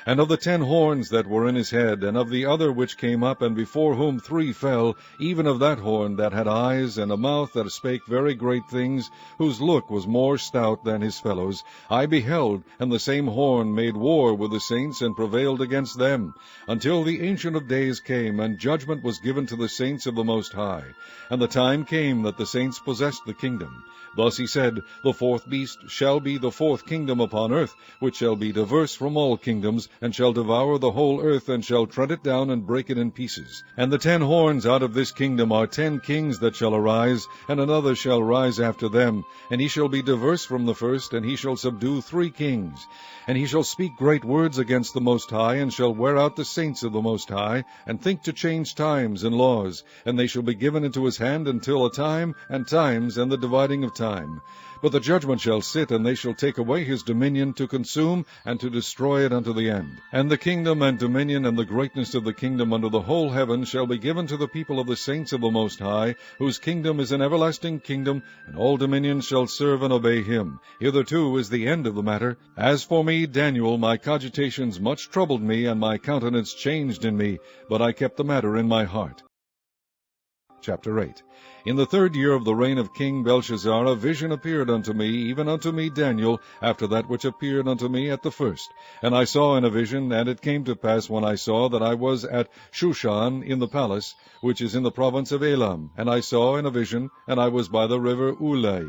And of the 10 horns that were in his head, and of the other which came up, and before whom 3 fell, even of that horn that had eyes, and a mouth that spake very great things, whose look was more stout than his fellows, I beheld, and the same horn made war with the saints, and prevailed against them, until the Ancient of Days came, and judgment was given to the saints of the Most High. And the time came that the saints possessed the kingdom. Thus he said, The fourth beast shall be the fourth kingdom upon earth, which shall be diverse from all kingdoms, and shall devour the whole earth, and shall tread it down, and break it in pieces. And the 10 horns out of this kingdom are 10 kings that shall arise, and another shall rise after them, and he shall be diverse from the first, and he shall subdue 3 kings. And he shall speak great words against the Most High, and shall wear out the saints of the Most High, and think to change times and laws, and they shall be given into his hand until a time, and times, and the dividing of time. But the judgment shall sit, and they shall take away his dominion, to consume and to destroy it unto the end. And the kingdom and dominion and the greatness of the kingdom under the whole heaven shall be given to the people of the saints of the Most High, whose kingdom is an everlasting kingdom, and all dominions shall serve and obey him. Hitherto is the end of the matter. As for me, Daniel, my cogitations much troubled me, and my countenance changed in me, but I kept the matter in my heart. Chapter 8. In the 3rd year of the reign of King Belshazzar, a vision appeared unto me, even unto me Daniel, after that which appeared unto me at the first. And I saw in a vision, and it came to pass when I saw that I was at Shushan in the palace, which is in the province of Elam. And I saw in a vision, and I was by the river Ulai.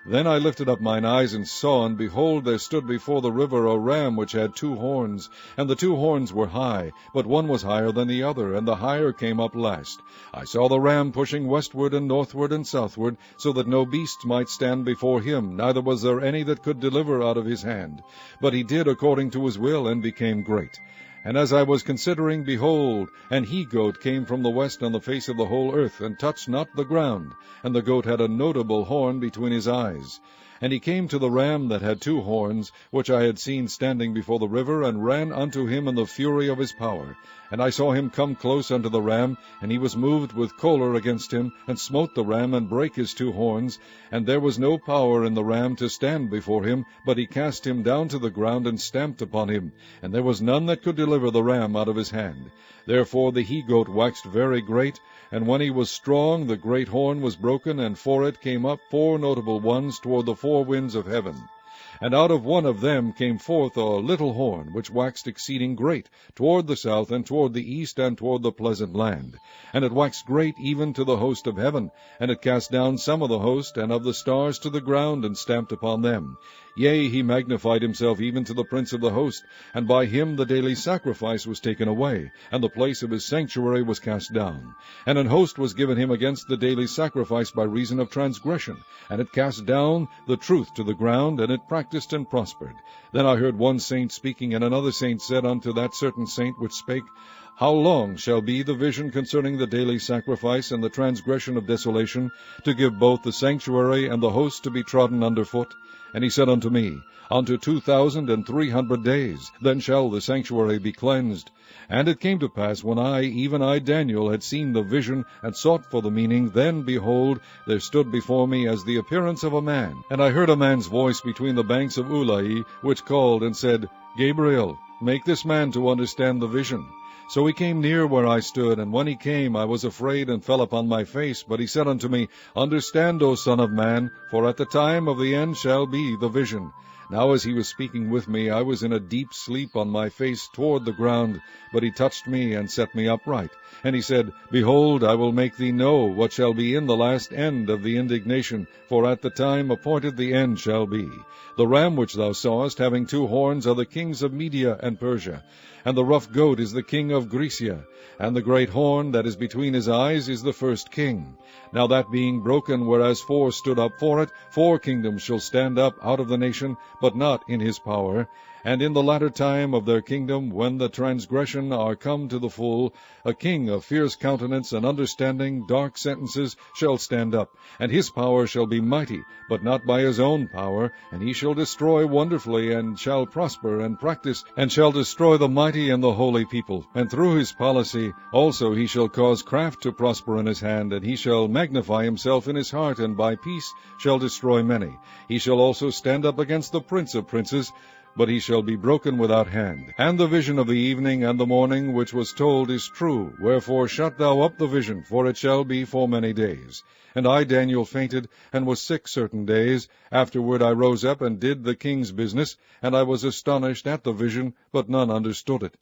Then I lifted up mine eyes and saw, and behold, there stood before the river a ram which had 2 horns, and the 2 horns were high, but one was higher than the other, and the higher came up last. I saw the ram pushing westward and northward and southward, so that no beast might stand before him, neither was there any that could deliver out of his hand. But he did according to his will, and became great. And as I was considering, behold, an he-goat came from the west on the face of the whole earth, and touched not the ground. And the goat had a notable horn between his eyes. And he came to the ram that had 2 horns, which I had seen standing before the river, and ran unto him in the fury of his power. And I saw him come close unto the ram, and he was moved with choler against him, and smote the ram, and brake his 2 horns. And there was no power in the ram to stand before him, but he cast him down to the ground, and stamped upon him. And there was none that could deliver the ram out of his hand. Therefore the he-goat waxed very great, and when he was strong, the great horn was broken, and for it came up 4 notable ones toward the 4 winds of heaven. And out of one of them came forth a little horn, which waxed exceeding great, toward the south, and toward the east, and toward the pleasant land. And it waxed great even to the host of heaven, and it cast down some of the host, and of the stars to the ground, and stamped upon them. Yea, he magnified himself even to the prince of the host, and by him the daily sacrifice was taken away, and the place of his sanctuary was cast down. And an host was given him against the daily sacrifice by reason of transgression, and it cast down the truth to the ground, and it practiced and prospered. Then I heard one saint speaking, and another saint said unto that certain saint which spake, How long shall be the vision concerning the daily sacrifice and the transgression of desolation, to give both the sanctuary and the host to be trodden under foot? And he said unto me, Unto 2,300 days, then shall the sanctuary be cleansed. And it came to pass, when I, even I Daniel, had seen the vision, and sought for the meaning, then, behold, there stood before me as the appearance of a man. And I heard a man's voice between the banks of Ulai, which called and said, Gabriel, make this man to understand the vision. So he came near where I stood, and when he came, I was afraid, and fell upon my face. But he said unto me, Understand, O Son of Man, for at the time of the end shall be the vision. Now as he was speaking with me, I was in a deep sleep on my face toward the ground. But he touched me, and set me upright. And he said, Behold, I will make thee know what shall be in the last end of the indignation, for at the time appointed the end shall be. The ram which thou sawest, having 2 horns, are the kings of Media and Persia. And the rough goat is the king of Grecia, and the great horn that is between his eyes is the first king. Now that being broken, whereas 4 stood up for it, 4 kingdoms shall stand up out of the nation, but not in his power. And in the latter time of their kingdom, when the transgression are come to the full, a king of fierce countenance and understanding, dark sentences, shall stand up, and his power shall be mighty, but not by his own power, and he shall destroy wonderfully, and shall prosper and practice, and shall destroy the mighty and the holy people. And through his policy also he shall cause craft to prosper in his hand, and he shall magnify himself in his heart, and by peace shall destroy many. He shall also stand up against the prince of princes, but he shall be broken without hand. And the vision of the evening and the morning which was told is true. Wherefore shut thou up the vision, for it shall be for many days. And I, Daniel, fainted, and was sick certain days. Afterward I rose up, and did the king's business, and I was astonished at the vision, but none understood it.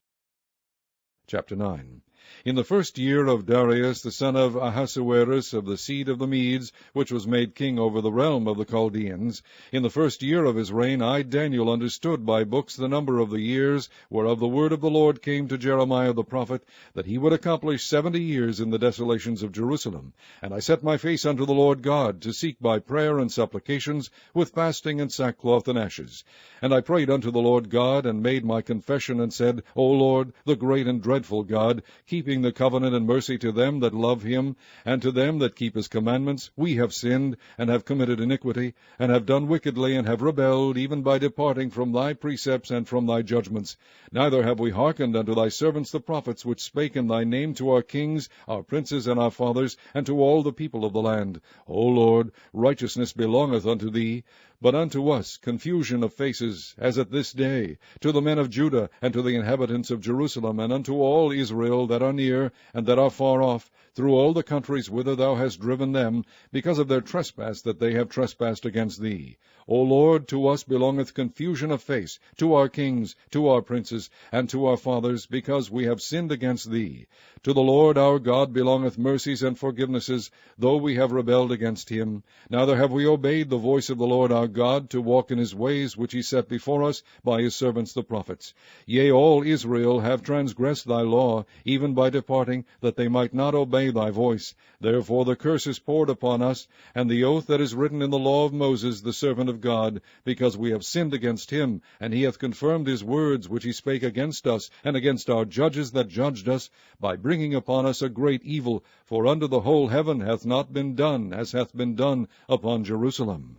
Chapter 9. In the 1st year of Darius, the son of Ahasuerus, of the seed of the Medes, which was made king over the realm of the Chaldeans, in the 1st year of his reign, I, Daniel, understood by books the number of the years, whereof the word of the Lord came to Jeremiah the prophet, that he would accomplish 70 years in the desolations of Jerusalem. And I set my face unto the Lord God, to seek by prayer and supplications, with fasting and sackcloth and ashes. And I prayed unto the Lord God, and made my confession, and said, O Lord, the great and dreadful God, keeping the covenant and mercy to them that love him, and to them that keep his commandments, we have sinned, and have committed iniquity, and have done wickedly, and have rebelled, even by departing from thy precepts and from thy judgments. Neither have we hearkened unto thy servants the prophets, which spake in thy name to our kings, our princes, and our fathers, and to all the people of the land. O Lord, righteousness belongeth unto thee, but unto us confusion of faces, as at this day, to the men of Judah, and to the inhabitants of Jerusalem, and unto all Israel that are near, and that are far off, through all the countries whither thou hast driven them, because of their trespass that they have trespassed against thee. O Lord, to us belongeth confusion of face, to our kings, to our princes, and to our fathers, because we have sinned against thee. To the Lord our God belongeth mercies and forgivenesses, though we have rebelled against him. Neither have we obeyed the voice of the Lord our God, to walk in his ways which he set before us by his servants the prophets. Yea, all Israel have transgressed thy law, even by departing, that they might not obey thy voice. Therefore the curse is poured upon us, and the oath that is written in the law of Moses the servant of God, because we have sinned against him, and he hath confirmed his words which he spake against us, and against our judges that judged us, by bringing upon us a great evil, for under the whole heaven hath not been done as hath been done upon Jerusalem.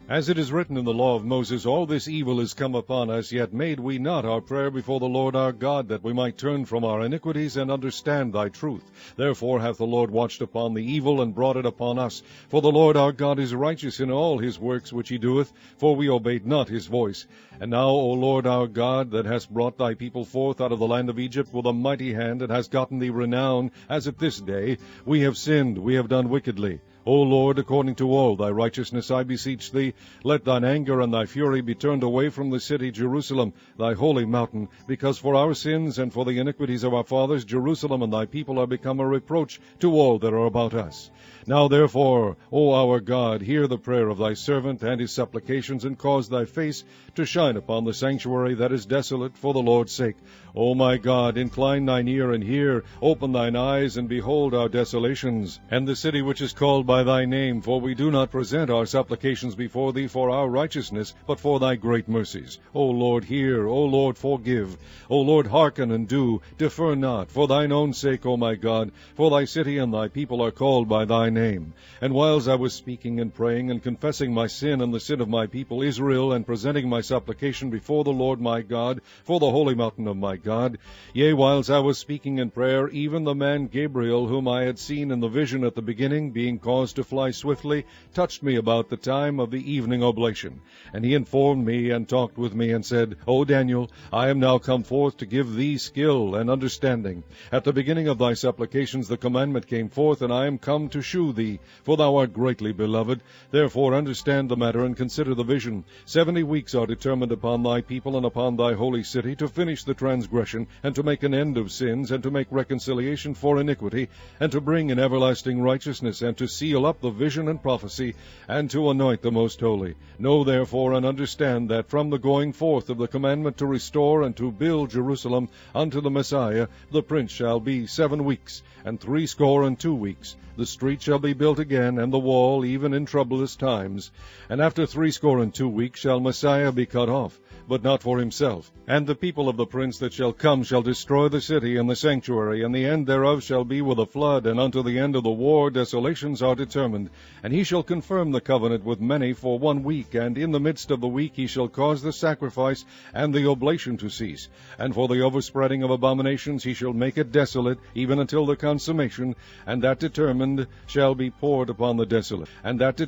As it is written in the law of Moses, all this evil is come upon us, yet made we not our prayer before the Lord our God, that we might turn from our iniquities and understand thy truth. Therefore hath the Lord watched upon the evil, and brought it upon us. For the Lord our God is righteous in all his works which he doeth, for we obeyed not his voice. And now, O Lord our God, that hast brought thy people forth out of the land of Egypt with a mighty hand, and hast gotten thee renown, as at this day, we have sinned, we have done wickedly. O Lord, according to all thy righteousness, I beseech thee, let thine anger and thy fury be turned away from the city Jerusalem, thy holy mountain, because for our sins and for the iniquities of our fathers, Jerusalem and thy people are become a reproach to all that are about us. Now therefore, O our God, hear the prayer of thy servant and his supplications, and cause thy face to shine upon the sanctuary that is desolate for the Lord's sake. O my God, incline thine ear and hear, open thine eyes and behold our desolations, and the city which is called by thy name, for we do not present our supplications before thee for our righteousness, but for thy great mercies. O Lord, hear, O Lord, forgive. O Lord, hearken and do, defer not, for thine own sake, O my God, for thy city and thy people are called by thy name. And whiles I was speaking and praying, and confessing my sin and the sin of my people Israel, and presenting my supplication before the Lord my God, for the holy mountain of my God, yea, whiles I was speaking in prayer, even the man Gabriel, whom I had seen in the vision at the beginning, being caused to fly swiftly, touched me about the time of the evening oblation. And he informed me, and talked with me, and said, O Daniel, I am now come forth to give thee skill and understanding. At the beginning of thy supplications the commandment came forth, and I am come to shew thee, for thou art greatly beloved. Therefore understand the matter, and consider the vision. 70 weeks are determined upon thy people and upon thy holy city, to finish the transgression, and to make an end of sins, and to make reconciliation for iniquity, and to bring in everlasting righteousness, and to seal up the vision and prophecy, and to anoint the most holy. Know therefore and understand that from the going forth of the commandment to restore and to build Jerusalem unto the Messiah, the prince shall be 7 weeks, and 62 weeks. The street shall be built again, and the wall, even in troublous times. And after 62 weeks shall Messiah be cut off, but not for himself. And the people of the prince that shall come shall destroy the city and the sanctuary, and the end thereof shall be with a flood, and unto the end of the war desolations are determined. And he shall confirm the covenant with many for 1 week, and in the midst of the week he shall cause the sacrifice and the oblation to cease. And for the overspreading of abominations he shall make it desolate, even until the consummation, and that determined shall be poured upon the desolate. And that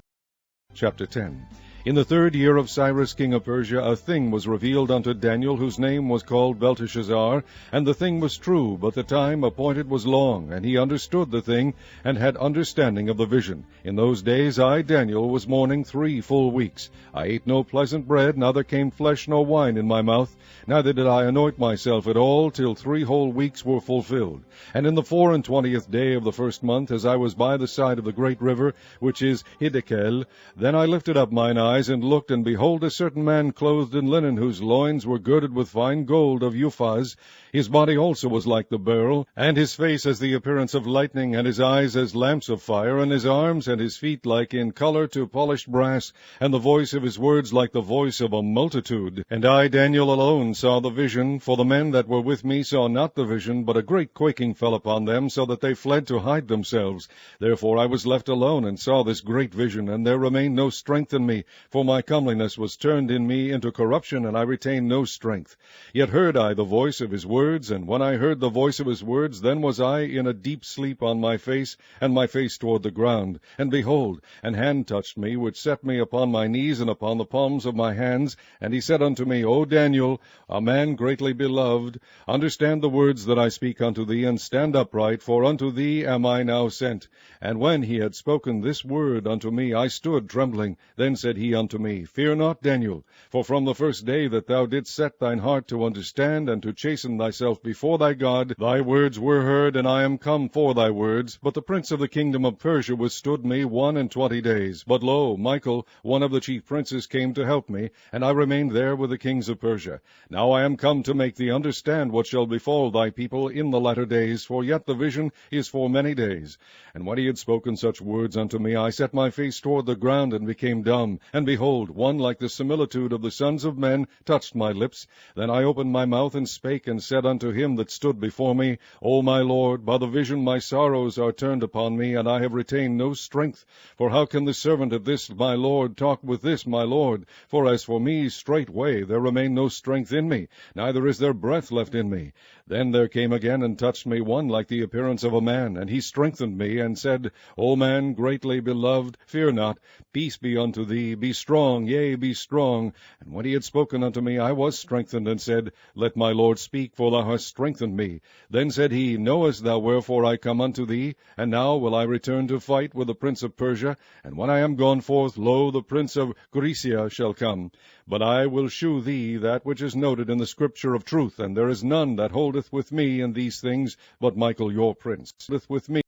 Chapter 10. In the 3rd year of Cyrus king of Persia, a thing was revealed unto Daniel, whose name was called Belteshazzar, and the thing was true, but the time appointed was long, and he understood the thing, and had understanding of the vision. In those days I, Daniel, was mourning 3 full weeks. I ate no pleasant bread, neither came flesh nor wine in my mouth, neither did I anoint myself at all, till 3 whole weeks were fulfilled. And in the 24th day of the 1st month, as I was by the side of the great river, which is Hiddekel, then I lifted up mine eyes, and looked, and behold, a certain man clothed in linen, whose loins were girded with fine gold of Uphaz. His body also was like the beryl, and his face as the appearance of lightning, and his eyes as lamps of fire, and his arms and his feet like in colour to polished brass, and the voice of his words like the voice of a multitude. And I, Daniel, alone saw the vision, for the men that were with me saw not the vision, but a great quaking fell upon them, so that they fled to hide themselves. Therefore I was left alone, and saw this great vision, and there remained no strength in me, for my comeliness was turned in me into corruption, and I retained no strength. Yet heard I the voice of his words, and when I heard the voice of his words, then was I in a deep sleep on my face, and my face toward the ground. And behold, an hand touched me, which set me upon my knees and upon the palms of my hands, and he said unto me, O Daniel, a man greatly beloved, understand the words that I speak unto thee, and stand upright, for unto thee am I now sent. And when he had spoken this word unto me, I stood trembling. Then said he unto me, Fear not, Daniel, for from the first day that thou didst set thine heart to understand and to chasten thyself before thy God, thy words were heard, and I am come for thy words. But the prince of the kingdom of Persia withstood me 21 days. But lo, Michael, one of the chief princes, came to help me, and I remained there with the kings of Persia. Now I am come to make thee understand what shall befall thy people in the latter days, for yet the vision is for many days. And when he had spoken such words unto me, I set my face toward the ground, and became dumb. And behold, one like the similitude of the sons of men touched my lips. Then I opened my mouth, and spake, and said unto him that stood before me, O my Lord, by the vision my sorrows are turned upon me, and I have retained no strength. For how can the servant of this my Lord talk with this my Lord? For as for me, straightway there remained no strength in me, neither is there breath left in me. Then there came again and touched me one like the appearance of a man, and he strengthened me, and said, O man greatly beloved, fear not, peace be unto thee, be strong, yea, be strong. And when he had spoken unto me, I was strengthened, and said, Let my Lord speak, for thou hast strengthened me. Then said he, Knowest thou wherefore I come unto thee? And now will I return to fight with the prince of Persia? And when I am gone forth, lo, the prince of Grecia shall come. But I will shew thee that which is noted in the scripture of truth, and there is none that holdeth with me in these things, but Michael your prince holdeth with me.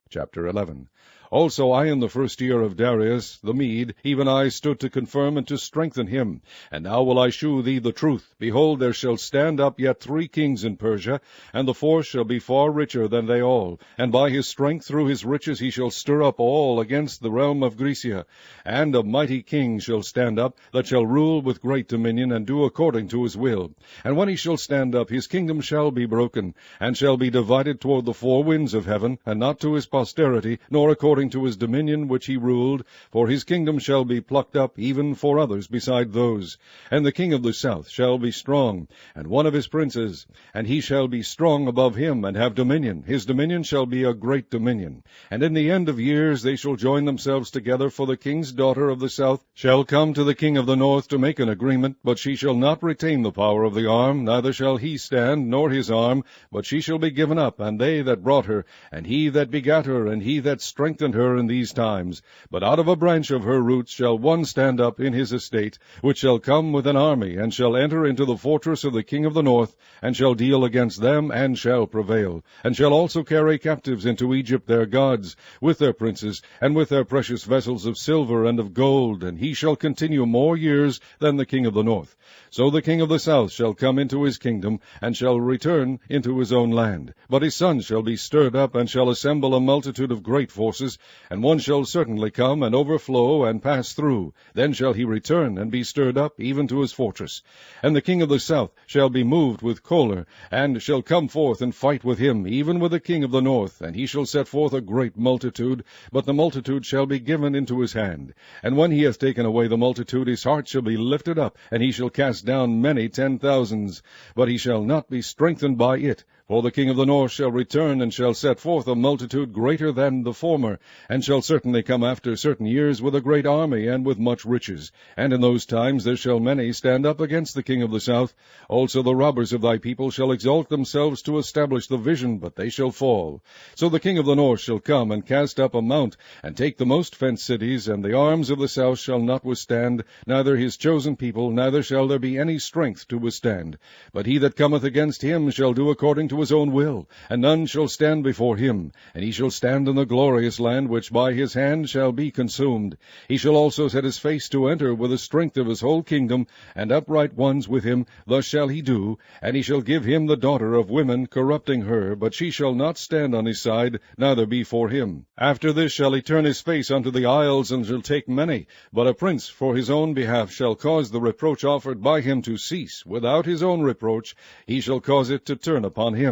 Chapter 11. Also I in the 1st year of Darius the Mede, even I stood to confirm and to strengthen him. And now will I shew thee the truth. Behold, there shall stand up yet 3 kings in Persia, and the 4th shall be far richer than they all. And by his strength through his riches he shall stir up all against the realm of Grecia. And a mighty king shall stand up, that shall rule with great dominion, and do according to his will. And when he shall stand up, his kingdom shall be broken, and shall be divided toward the 4 winds of heaven, and not to his posterity, nor according to his dominion which he ruled, for his kingdom shall be plucked up even for others beside those. And the king of the south shall be strong, and one of his princes, and he shall be strong above him, and have dominion. His dominion shall be a great dominion. And in the end of years they shall join themselves together, for the king's daughter of the south shall come to the king of the north to make an agreement, but she shall not retain the power of the arm, neither shall he stand, nor his arm, but she shall be given up, and they that brought her, and he that begat her, and he that strengthened her in these times. But out of a branch of her roots shall one stand up in his estate, which shall come with an army, and shall enter into the fortress of the king of the north, and shall deal against them, and shall prevail, and shall also carry captives into Egypt their gods, with their princes, and with their precious vessels of silver and of gold, and he shall continue more years than the king of the north. So the king of the south shall come into his kingdom, and shall return into his own land. But his sons shall be stirred up, and shall assemble a multitude of great forces, and one shall certainly come, and overflow, and pass through. Then shall he return, and be stirred up, even to his fortress. And the king of the south shall be moved with choler, and shall come forth and fight with him, even with the king of the north, and he shall set forth a great multitude, but the multitude shall be given into his hand. And when he hath taken away the multitude, his heart shall be lifted up, and he shall cast down many 10,000s, but he shall not be strengthened by it, For the king of the north shall return, and shall set forth a multitude greater than the former, and shall certainly come after certain years with a great army, and with much riches. And in those times there shall many stand up against the king of the south. Also the robbers of thy people shall exalt themselves to establish the vision, but they shall fall. So the king of the north shall come, and cast up a mount, and take the most fenced cities, and the arms of the south shall not withstand, neither his chosen people, neither shall there be any strength to withstand. But he that cometh against him shall do according to his own will, and none shall stand before him. And he shall stand in the glorious land, which by his hand shall be consumed. He shall also set his face to enter with the strength of his whole kingdom, and upright ones with him. Thus shall he do. And he shall give him the daughter of women, corrupting her, but she shall not stand on his side, neither be for him. After this shall he turn his face unto the isles, and shall take many. But a prince for his own behalf shall cause the reproach offered by him to cease. Without his own reproach he shall cause it to turn upon him.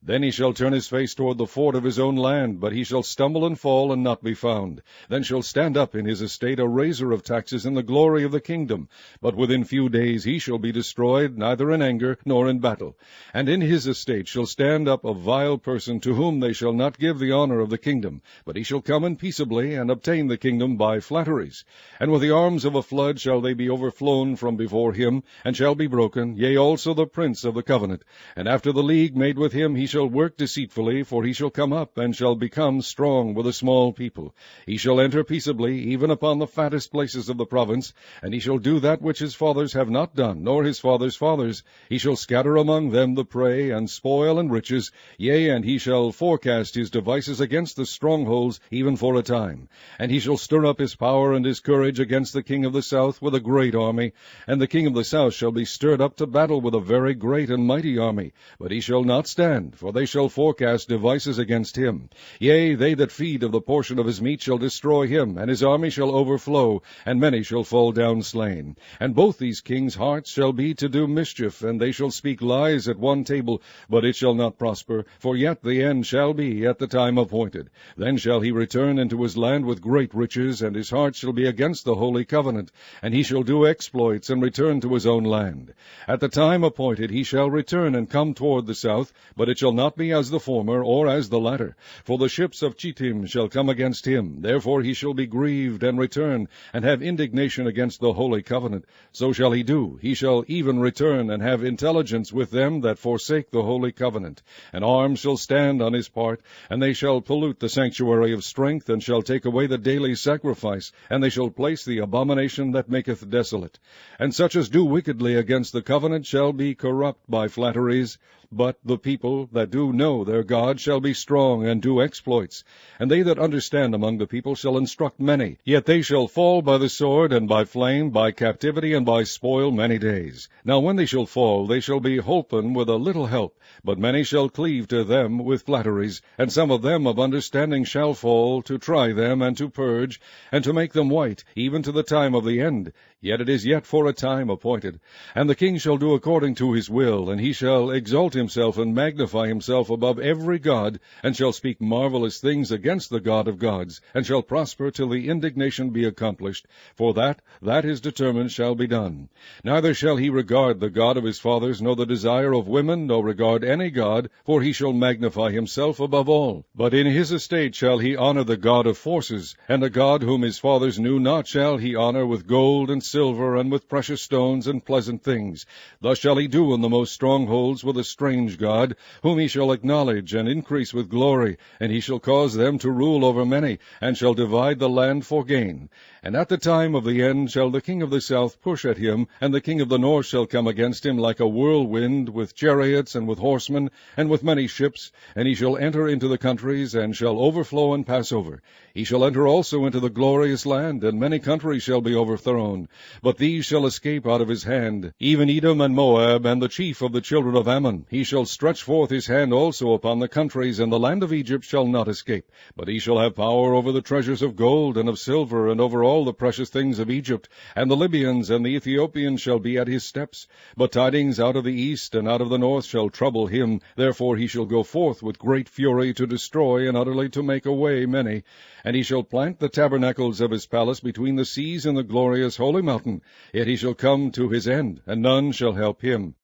Then he shall turn his face toward the fort of his own land, but he shall stumble and fall, and not be found. Then shall stand up in his estate a raiser of taxes in the glory of the kingdom. But within few days he shall be destroyed, neither in anger nor in battle. And in his estate shall stand up a vile person, to whom they shall not give the honor of the kingdom, but he shall come in peaceably, and obtain the kingdom by flatteries. And with the arms of a flood shall they be overflown from before him, and shall be broken, yea, also the prince of the covenant. And after the league made with him he shall work deceitfully, for he shall come up, and shall become strong with a small people. He shall enter peaceably, even upon the fattest places of the province, and he shall do that which his fathers have not done, nor his fathers' fathers. He shall scatter among them the prey, and spoil and riches, yea, and he shall forecast his devices against the strongholds, even for a time. And he shall stir up his power and his courage against the king of the south with a great army. And the king of the south shall be stirred up to battle with a very great and mighty army. But he shall not stand, for they shall forecast devices against him. Yea, they that feed of the portion of his meat shall destroy him, and his army shall overflow, and many shall fall down slain. And both these kings' hearts shall be to do mischief, and they shall speak lies at one table, but it shall not prosper, for yet the end shall be at the time appointed. Then shall he return into his land with great riches, and his heart shall be against the holy covenant, and he shall do exploits, and return to his own land. At the time appointed he shall return and come toward the south, but it shall not be as the former, or as the latter. For the ships of Chittim shall come against him. Therefore he shall be grieved, and return, and have indignation against the holy covenant. So shall he do. He shall even return, and have intelligence with them that forsake the holy covenant. And arms shall stand on his part, and they shall pollute the sanctuary of strength, and shall take away the daily sacrifice, and they shall place the abomination that maketh desolate. And such as do wickedly against the covenant shall be corrupt by flatteries. But the people that do know their God shall be strong, and do exploits. And they that understand among the people shall instruct many. Yet they shall fall by the sword, and by flame, by captivity, and by spoil many days. Now when they shall fall, they shall be holpen with a little help. But many shall cleave to them with flatteries. And some of them of understanding shall fall, to try them, and to purge, and to make them white, even to the time of the end. Yet it is yet for a time appointed. And the king shall do according to his will, and he shall exalt himself and magnify himself above every god, and shall speak marvelous things against the God of gods, and shall prosper till the indignation be accomplished. For that is determined shall be done. Neither shall he regard the God of his fathers, nor the desire of women, nor regard any god, for he shall magnify himself above all. But in his estate shall he honor the God of forces, and a God whom his fathers knew not shall he honor with gold and silver, and with precious stones and pleasant things. Thus shall he do in the most strongholds with a strange God, whom he shall acknowledge and increase with glory, and he shall cause them to rule over many, and shall divide the land for gain. And at the time of the end shall the king of the south push at him, and the king of the north shall come against him like a whirlwind, with chariots, and with horsemen, and with many ships, and he shall enter into the countries, and shall overflow and pass over. He shall enter also into the glorious land, and many countries shall be overthrown. But these shall escape out of his hand, even Edom and Moab, and the chief of the children of Ammon. He shall stretch forth his hand also upon the countries, and the land of Egypt shall not escape. But he shall have power over the treasures of gold and of silver, and over all the precious things of Egypt. And the Libyans and the Ethiopians shall be at his steps. But tidings out of the east and out of the north shall trouble him. Therefore he shall go forth with great fury to destroy, and utterly to make away many. And he shall plant the tabernacles of his palace between the seas and the glorious holy mountain. Yet he shall come to his end, and none shall help him.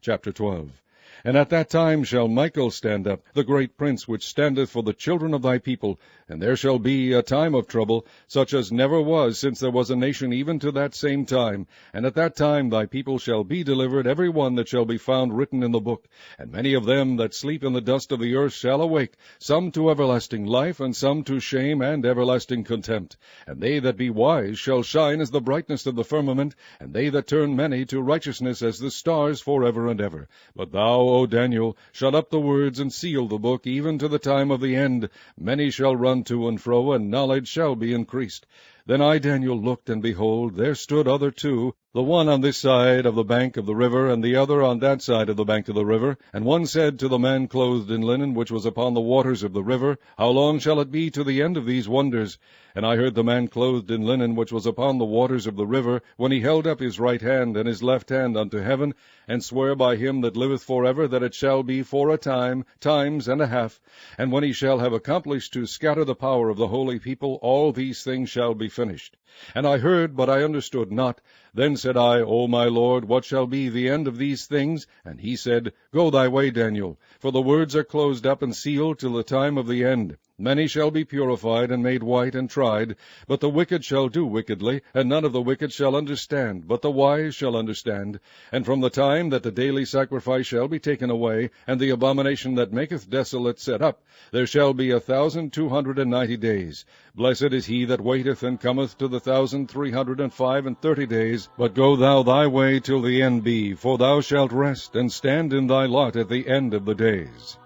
Chapter 12. And at that time shall Michael stand up, the great prince which standeth for the children of thy people, and there shall be a time of trouble, such as never was since there was a nation even to that same time. And at that time thy people shall be delivered, every one that shall be found written in the book. And many of them that sleep in the dust of the earth shall awake, some to everlasting life, and some to shame and everlasting contempt. And they that be wise shall shine as the brightness of the firmament, and they that turn many to righteousness as the stars forever and ever. But thou, O Daniel, shut up the words and seal the book, even to the time of the end. Many shall run to and fro, and knowledge shall be increased. Then I, Daniel, looked, and behold, there stood other two, the one on this side of the bank of the river, and the other on that side of the bank of the river. And one said to the man clothed in linen, which was upon the waters of the river, How long shall it be to the end of these wonders? And I heard the man clothed in linen, which was upon the waters of the river, when he held up his right hand and his left hand unto heaven, and swear by him that liveth forever, that it shall be for a time, times and a half. And when he shall have accomplished to scatter the power of the holy people, all these things shall be finished. And I heard, but I understood not. Then said I, O my Lord, what shall be the end of these things? And he said, Go thy way, Daniel, for the words are closed up and sealed till the time of the end. Many shall be purified and made white and tried, but the wicked shall do wickedly, and none of the wicked shall understand, but the wise shall understand. And from the time that the daily sacrifice shall be taken away, and the abomination that maketh desolate set up, there shall be 1,290 days. Blessed is he that waiteth and cometh to the 1,335 days. But go thou thy way till the end be, for thou shalt rest, and stand in thy lot at the end of the days.